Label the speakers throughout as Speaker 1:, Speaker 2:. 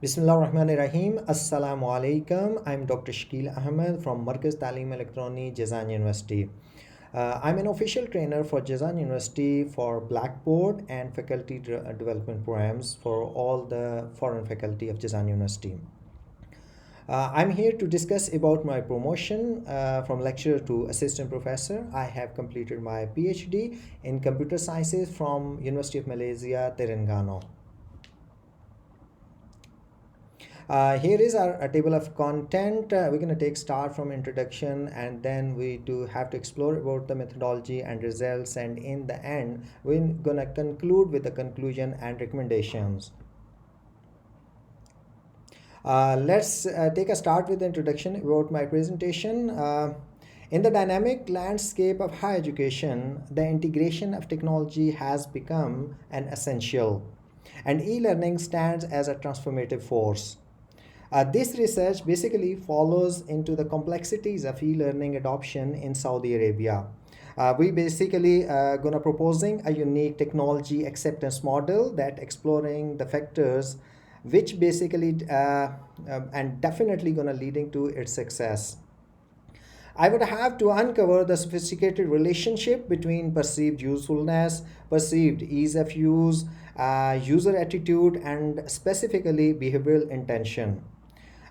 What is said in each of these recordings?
Speaker 1: Bismillahirrahmanirrahim. Assalamu alaikum. I'm Dr. Shakil Ahmed from Markaz Talim Electroni, Jazan University. I'm an official trainer for Jazan University for Blackboard and faculty development programs for all the foreign faculty of Jazan University. I'm here to discuss about my promotion from lecturer to assistant professor. I have completed my PhD in computer sciences from University of Malaysia, Terengganu. Here is our table of content. We're going to take start from introduction, and then we do have to explore about the methodology and results, and in the end we're going to conclude with the conclusion and recommendations. Let's take a start with the introduction about my presentation. In the dynamic landscape of higher education, the integration of technology has become an essential, and e-learning stands as a transformative force. This research basically follows into the complexities of e-learning adoption in Saudi Arabia. We basically gonna proposing a unique technology acceptance model that exploring the factors which basically and definitely gonna leading to its success. I would have to uncover the sophisticated relationship between perceived usefulness, perceived ease of use, user attitude, and specifically behavioral intention.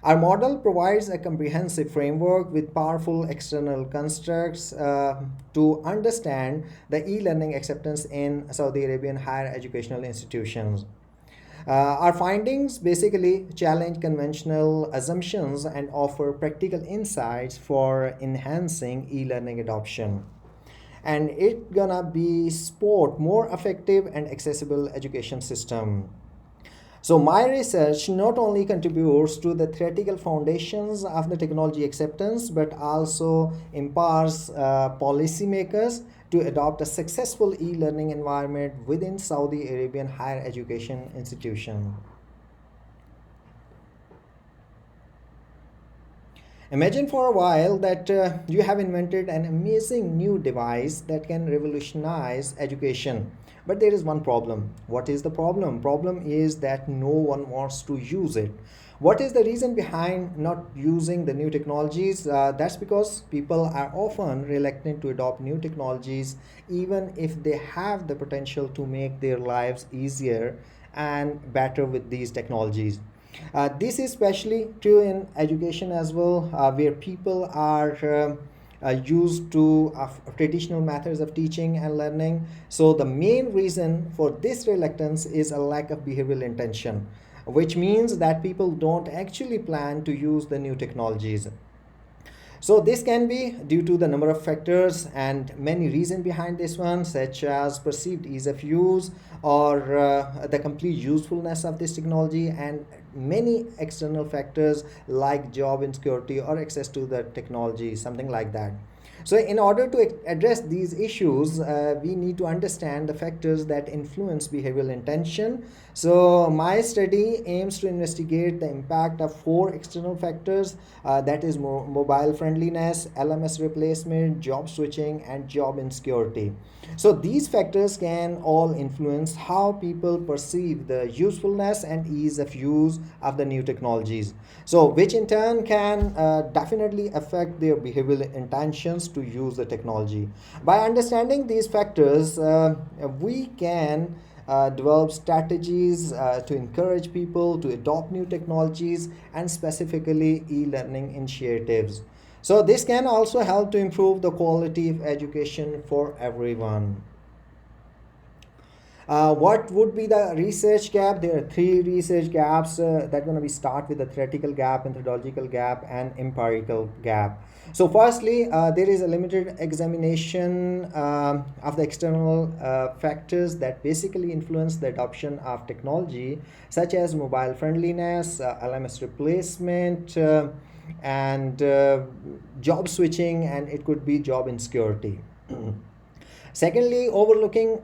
Speaker 1: Our model provides a comprehensive framework with powerful external constructs to understand the e-learning acceptance in Saudi Arabian higher educational institutions. Our findings basically challenge conventional assumptions and offer practical insights for enhancing e-learning adoption. And it's gonna be support more effective and accessible education system. So my research not only contributes to the theoretical foundations of the technology acceptance, but also empowers policymakers to adopt a successful e-learning environment within Saudi Arabian higher education institution. Imagine for a while that you have invented an amazing new device that can revolutionize education. But there is one problem. What is the problem? Problem is that no one wants to use it. What is the reason behind not using the new technologies? That's because people are often reluctant to adopt new technologies even if they have the potential to make their lives easier and better with these technologies. This is especially true in education as well, where people are used to traditional methods of teaching and learning. So, the main reason for this reluctance is a lack of behavioral intention, which means that people don't actually plan to use the new technologies. So this can be due to the number of factors and many reasons behind this one, such as perceived ease of use or the complete usefulness of this technology, and many external factors like job insecurity or access to the technology, something like that. So in order to address these issues, we need to understand the factors that influence behavioral intention. So my study aims to investigate the impact of four external factors, that is mobile friendliness, LMS replacement, job switching, and job insecurity. So these factors can all influence how people perceive the usefulness and ease of use of the new technologies. So which in turn can definitely affect their behavioral intentions to use the technology. By understanding these factors, we can develop strategies to encourage people to adopt new technologies and specifically e-learning initiatives. So this can also help to improve the quality of education for everyone. What would be the research gap? There are three research gaps that are going to be start with the theoretical gap, methodological gap, and empirical gap. So firstly, there is a limited examination of the external factors that basically influence the adoption of technology, such as mobile friendliness, LMS replacement, and job switching, and it could be job insecurity. Secondly, overlooking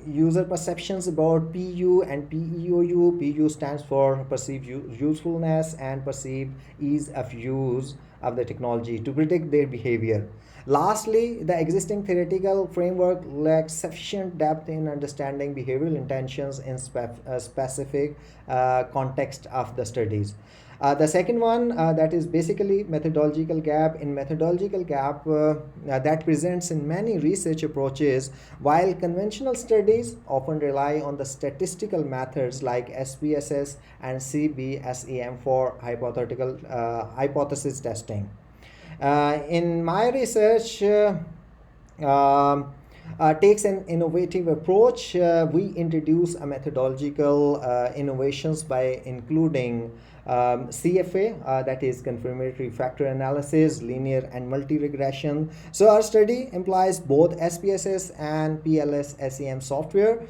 Speaker 1: user perceptions about PU and PEOU. PU stands for perceived usefulness and perceived ease of use. of the technology to predict their behavior. Lastly, the existing theoretical framework lacks sufficient depth in understanding behavioral intentions in specific context of the studies. The second one, that is basically methodological gap. In methodological gap that presents in many research approaches, while conventional studies often rely on the statistical methods like SPSS and CBSEM for hypothesis testing. In my research, takes an innovative approach. We introduce a methodological innovations by including CFA, that is confirmatory factor analysis, linear and multi-regression. So our study implies both SPSS and PLS-SEM software,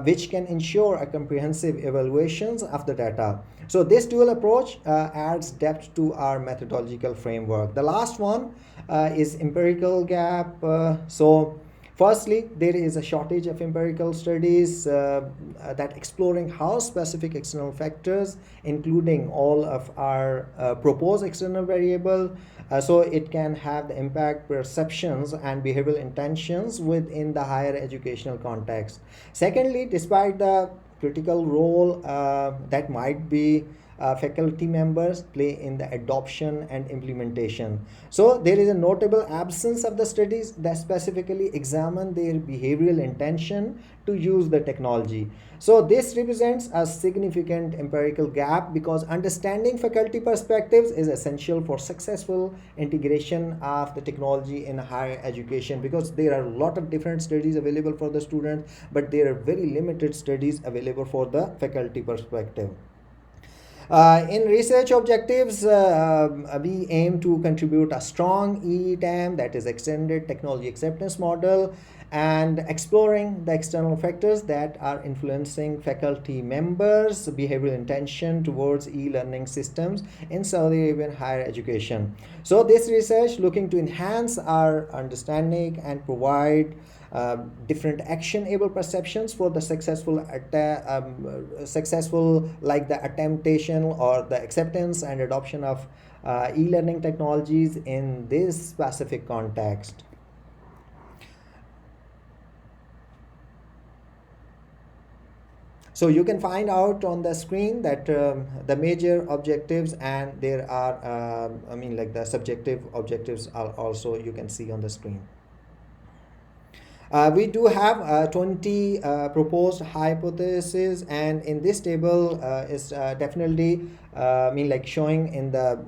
Speaker 1: which can ensure a comprehensive evaluations of the data. So this dual approach adds depth to our methodological framework. The last one is empirical gap. Firstly, there is a shortage of empirical studies that exploring how specific external factors, including all of our proposed external variable, so it can have the impact perceptions and behavioral intentions within the higher educational context. Secondly, despite the critical role that might be faculty members play in the adoption and implementation. So there is a notable absence of the studies that specifically examine their behavioral intention to use the technology. So this represents a significant empirical gap because understanding faculty perspectives is essential for successful integration of the technology in higher education, because there are a lot of different studies available for the students, but there are very limited studies available for the faculty perspective. In research objectives, we aim to contribute a strong ETAM, that is extended technology acceptance model, and exploring the external factors that are influencing faculty members' behavioral intention towards e-learning systems in Saudi Arabian higher education. So this research looking to enhance our understanding and provide different actionable perceptions for the successful like the attemptation or the acceptance and adoption of e-learning technologies in this specific context. So you can find out on the screen that the major objectives, and there are like the subjective objectives are also you can see on the screen. We do have 20 proposed hypotheses, and in this table is definitely like showing in the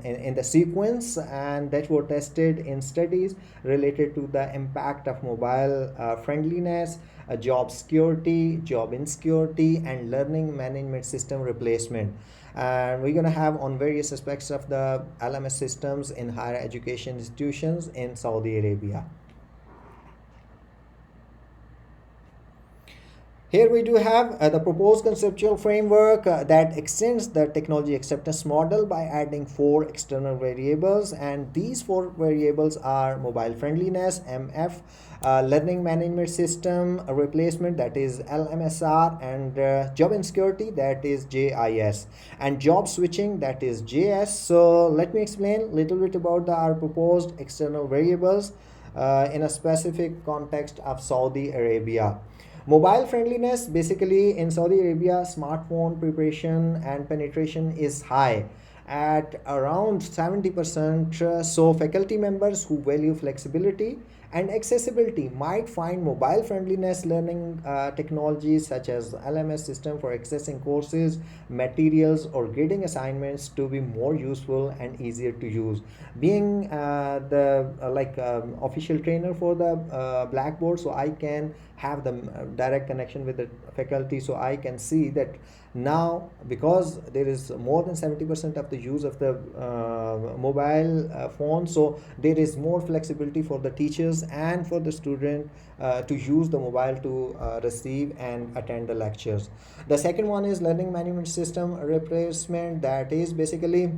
Speaker 1: in the sequence, and that were tested in studies related to the impact of mobile friendliness, job security, job insecurity, and learning management system replacement. And we're going to have on various aspects of the LMS systems in higher education institutions in Saudi Arabia. Here we do have the proposed conceptual framework that extends the technology acceptance model by adding 4 external variables, and these 4 variables are mobile friendliness, MF, learning management system replacement, that is LMSR, and job insecurity, that is JIS, and job switching, that is JS. So let me explain a little bit about our proposed external variables in a specific context of Saudi Arabia. Mobile friendliness, basically in Saudi Arabia, smartphone preparation and penetration is high at around 70%. So faculty members who value flexibility and accessibility might find mobile friendliness learning technologies such as LMS system for accessing courses, materials, or grading assignments to be more useful and easier to use. Being the official trainer for the Blackboard, so I can have the direct connection with the faculty, so I can see that now, because there is more than 70% of the use of the mobile phone, so there is more flexibility for the teachers and for the student to use the mobile to receive and attend the lectures. The second one is learning management system replacement, that is basically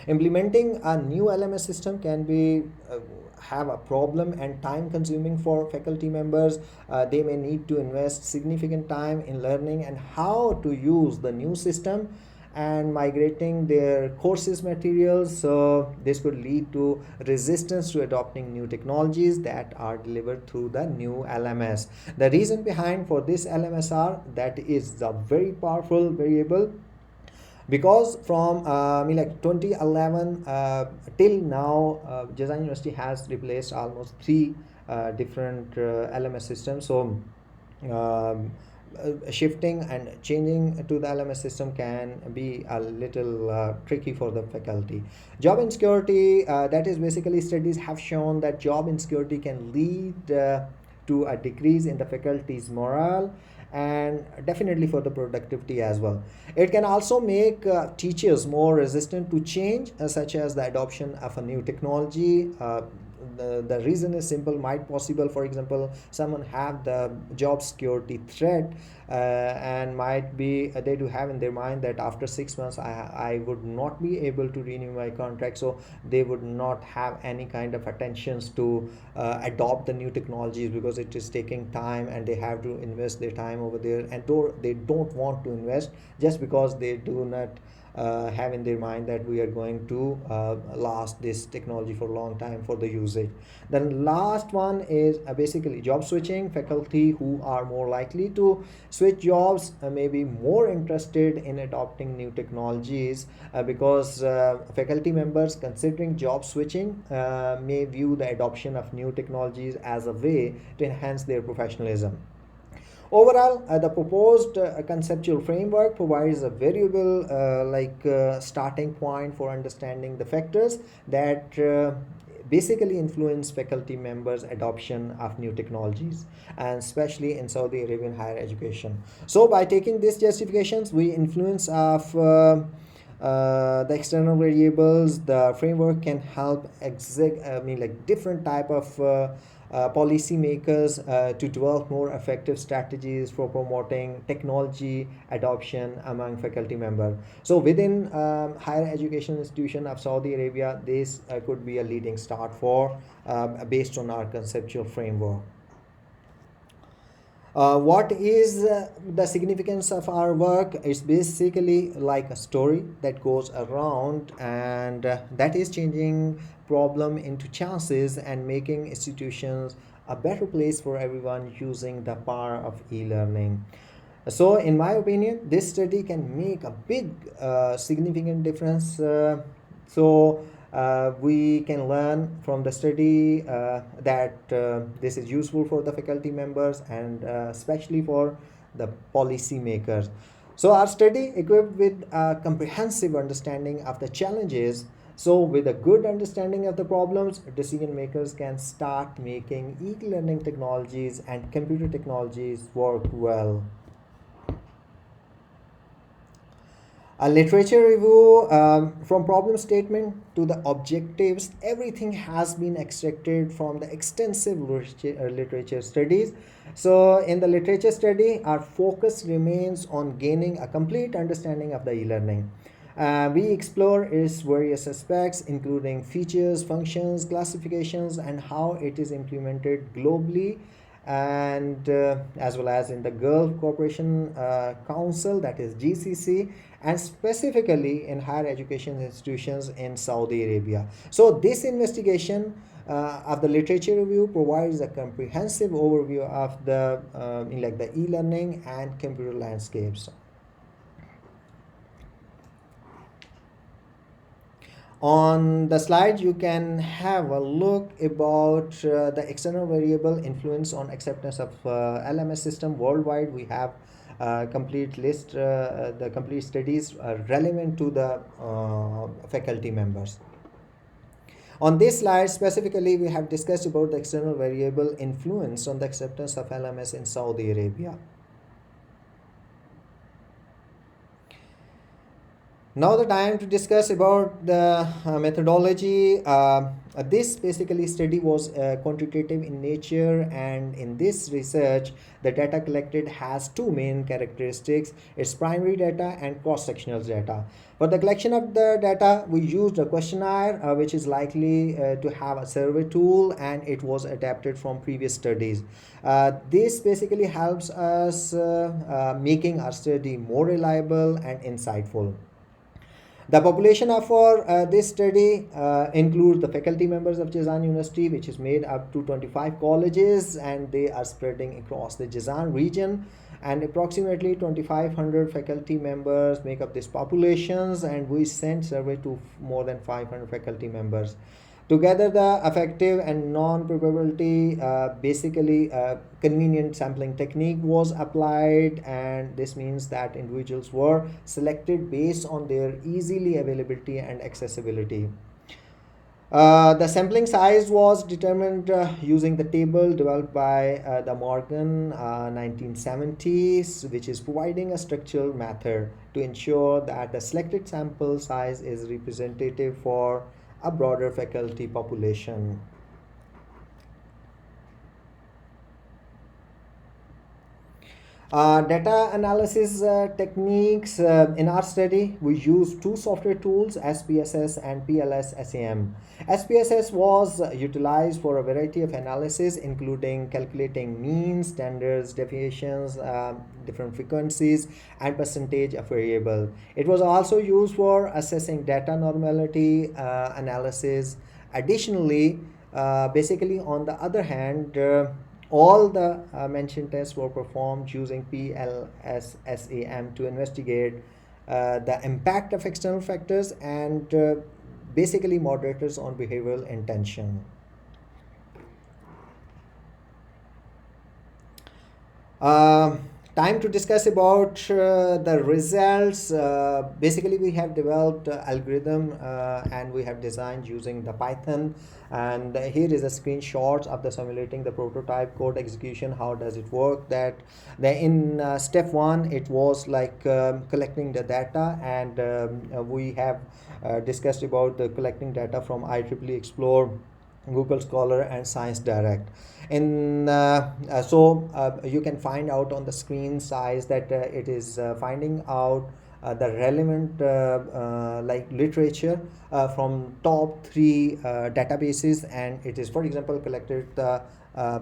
Speaker 1: implementing a new LMS system can be have a problem and time consuming for faculty members. They may need to invest significant time in learning and how to use the new system, and migrating their courses materials. So this could lead to resistance to adopting new technologies that are delivered through the new LMS. The reason behind for this LMSR, that is the very powerful variable, because from like 2011 till now, Design University has replaced almost three different LMS systems. So shifting and changing to the LMS system can be a little tricky for the faculty. Job insecurity, that is basically studies have shown that job insecurity can lead to a decrease in the faculty's morale and definitely for the productivity as well. It can also make teachers more resistant to change, such as the adoption of a new technology. The reason is simple, might possible, for example, someone have the job security threat, and might be they do have in their mind that after 6 months I would not be able to renew my contract, so they would not have any kind of attentions to adopt the new technologies, because it is taking time and they have to invest their time over there, and they don't want to invest just because they do not have in their mind that we are going to last this technology for a long time for the usage. Then last one is basically job switching. Faculty who are more likely to switch jobs may be more interested in adopting new technologies, because faculty members considering job switching may view the adoption of new technologies as a way to enhance their professionalism. Overall, the proposed conceptual framework provides a variable starting point for understanding the factors that basically influence faculty members' adoption of new technologies, and especially in Saudi Arabian higher education. So by taking these justifications, we influence of the external variables, the framework can help different type of policymakers to develop more effective strategies for promoting technology adoption among faculty members. So within higher education institution of Saudi Arabia, this could be a leading start for based on our conceptual framework. What is the significance of our work? It's basically like a story that goes around, and that is changing problem into chances and making institutions a better place for everyone using the power of e-learning. So in my opinion, this study can make a big significant difference. We can learn from the study that this is useful for the faculty members, and especially for the policy makers. So our study equipped with a comprehensive understanding of the challenges. So with a good understanding of the problems, decision makers can start making e-learning technologies and computer technologies work well. A literature review, from problem statement to the objectives, everything has been extracted from the extensive literature studies. So in the literature study, our focus remains on gaining a complete understanding of the e-learning. We explore its various aspects, including features, functions, classifications, and how it is implemented globally, and as well as in the Gulf Cooperation Council, that is GCC, and specifically in higher education institutions in Saudi Arabia. So this investigation of the literature review provides a comprehensive overview of the the e-learning and computer landscapes. On the slide, you can have a look about the external variable influence on acceptance of LMS system worldwide. We have complete list, the complete studies relevant to the faculty members. On this slide specifically, we have discussed about the external variable influence on the acceptance of LMS in Saudi Arabia. Now the time to discuss about the methodology. This basically study was quantitative in nature, and in this research, the data collected has two main characteristics. It's primary data and cross-sectional data. For the collection of the data, we used a questionnaire which is likely to have a survey tool, and it was adapted from previous studies. This basically helps us making our study more reliable and insightful. The population of for this study includes the faculty members of Jazan University, which is made up to 25 colleges, and they are spreading across the Jazan region. And approximately 2,500 faculty members make up these populations, and we sent survey to more than 500 faculty members. Together, the effective and non-probability, basically convenient sampling technique was applied, and this means that individuals were selected based on their easily availability and accessibility. The sampling size was determined using the table developed by the Morgan 1970s, which is providing a structural method to ensure that the selected sample size is representative for a broader faculty population. Data analysis techniques. In our study, we used two software tools, SPSS and PLS-SAM. SPSS was utilized for a variety of analysis, including calculating means, standards, deviations, different frequencies, and percentage of variable. It was also used for assessing data normality analysis. Additionally, basically on the other hand, all the mentioned tests were performed using PLS-SAM to investigate the impact of external factors and basically moderators on behavioral intention. Time to discuss about the results. Basically, we have developed algorithm and we have designed using the Python. And here is a screenshot of the simulating the prototype code execution. How does it work? That in step one, it was like collecting the data, and we have discussed about the collecting data from IEEE Explore, Google Scholar, and Science Direct. In you can find out on the screen size that it is finding out the relevant like literature from top 3 databases, and it is, for example, collected the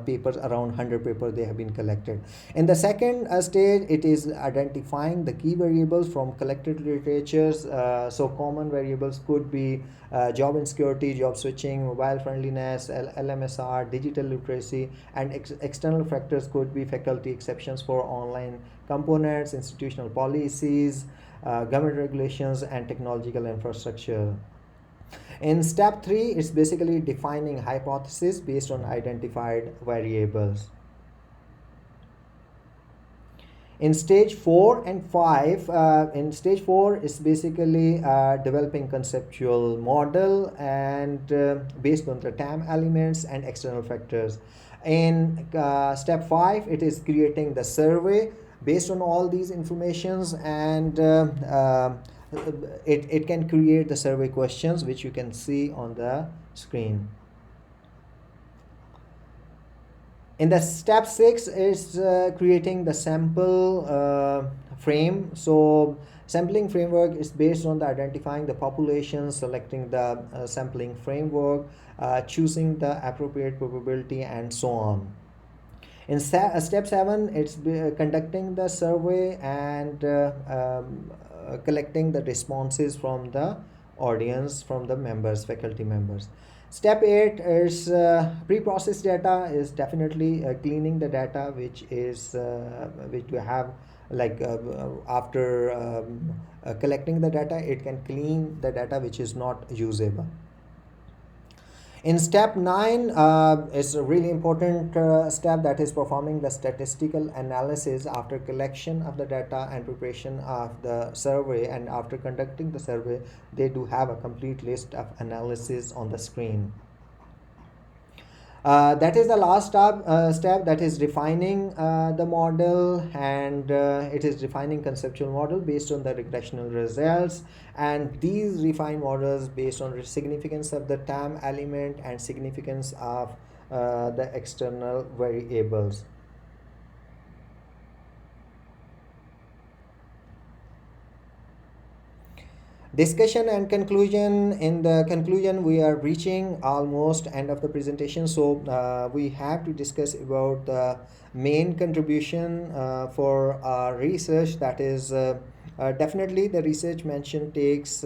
Speaker 1: papers, around 100 papers they have been collected. In the second stage, it is identifying the key variables from collected literatures. So common variables could be job insecurity, job switching, mobile friendliness, LMSR, digital literacy, and external factors could be faculty exceptions for online components, institutional policies, government regulations, and technological infrastructure. In step 3, it's basically defining hypotheses based on identified variables. In stage 4 and 5, in stage 4 is basically developing conceptual model and based on the ETAM elements and external factors. In step 5, it is creating the survey based on all these informations, and it can create the survey questions, which you can see on the screen. In the step 6 is creating the sample frame. So sampling framework is based on the identifying the population, selecting the sampling framework, choosing the appropriate probability, and so on. In step 7, it's conducting the survey and collecting the responses from the audience, from the members, faculty members. Step 8 is pre-processed data, is definitely cleaning the data which is which we have, like after collecting the data, it can clean the data which is not usable. In step 9 is a really important step, that is performing the statistical analysis after collection of the data and preparation of the survey. And after conducting the survey, they do have a complete list of analysis on the screen. That is the last step, that is defining the model, and it is defining conceptual model based on the regressional results, and these refined models based on significance of the ETAM element and significance of the external variables. Discussion and conclusion. In the conclusion, we are reaching almost end of the presentation, so we have to discuss about the main contribution for our research, that is Definitely, the research mentioned takes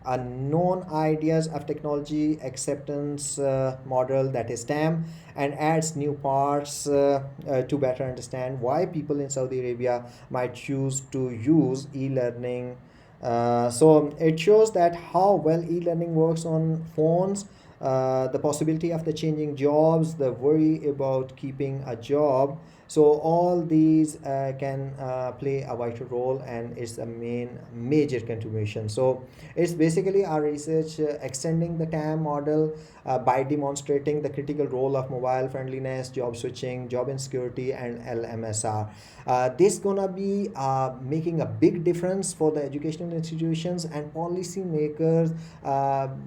Speaker 1: a known ideas of technology acceptance model, that is TAM, and adds new parts to better understand why people in Saudi Arabia might choose to use e-learning. So it shows that how well e-learning works on phones, the possibility of the changing jobs, the worry about keeping a job. So all these can play a vital role, and it's a major contribution. So it's basically our research extending the TAM model by demonstrating the critical role of mobile friendliness, job switching, job insecurity, and LMSR. This gonna be making a big difference for the educational institutions and policy makers,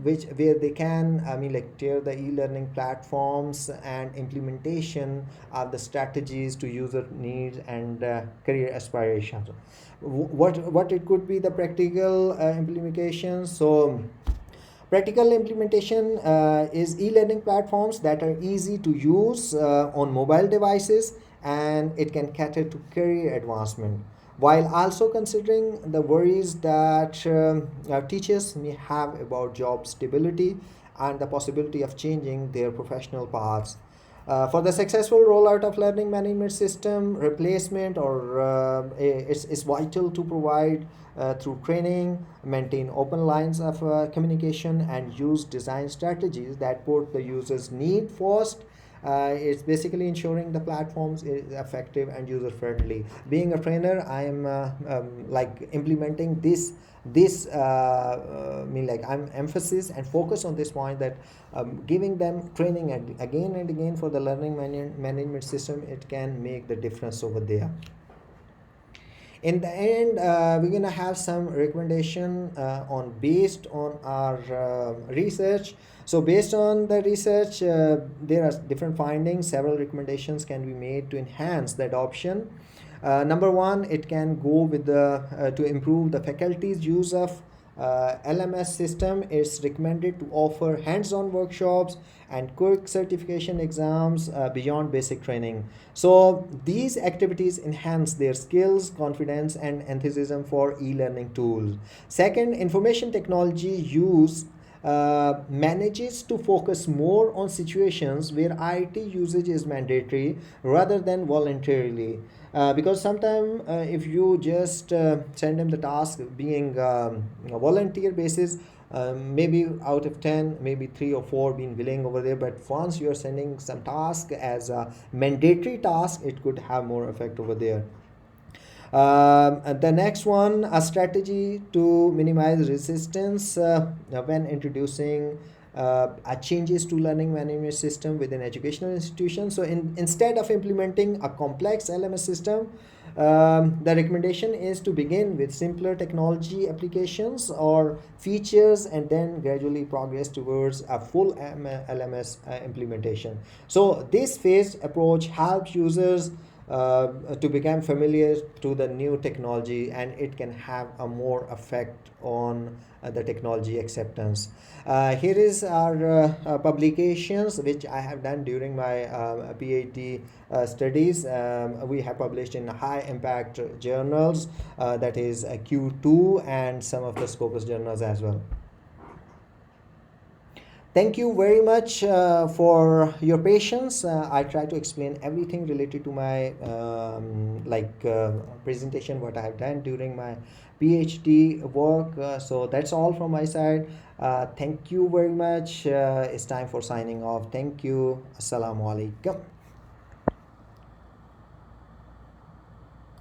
Speaker 1: which where they can, I mean, like tier the e-learning platforms and implementation of the strategies to user needs and career aspirations. What it could be the practical implementation. So practical implementation is e-learning platforms that are easy to use on mobile devices, and it can cater to career advancement while also considering the worries that teachers may have about job stability and the possibility of changing their professional paths. For the successful rollout of learning management system, replacement or it's vital to provide through training, maintain open lines of communication, and use design strategies that put the user's need first. It's basically ensuring the platforms is effective and user friendly. Being a trainer, I am like implementing this mean like I'm emphasis and focus on this point, that giving them training again and again for the learning management system, it can make the difference over there. In the end, we're gonna have some recommendation on based on our research. So based on the research, there are different findings. Several recommendations can be made to enhance the adoption. Number one, it can go with the to improve the faculty's use of LMS system. It's recommended to offer hands-on workshops and quick certification exams beyond basic training. So these activities enhance their skills, confidence, and enthusiasm for e-learning tools. Second, information technology use manages to focus more on situations where IT usage is mandatory rather than voluntarily. Because sometimes if you just send them the task being a volunteer basis, maybe out of 10 maybe 3 or 4 being willing over there, but once you're sending some task as a mandatory task, it could have more effect over there. And the next one, a strategy to minimize resistance when introducing changes to learning management system within educational institutions. So instead of implementing a complex LMS system, the recommendation is to begin with simpler technology applications or features and then gradually progress towards a full LMS implementation. So this phased approach helps users to become familiar to the new technology, and it can have a more effect on the technology acceptance. Here is our publications which I have done during my PhD studies. We have published in high impact journals, that is Q2, and some of the Scopus journals as well. Thank you very much for your patience. I try to explain everything related to my presentation, what I have done during my PhD work. So that's all from my side. Thank you very much. It's time for signing off. Thank you. Assalamu alaikum.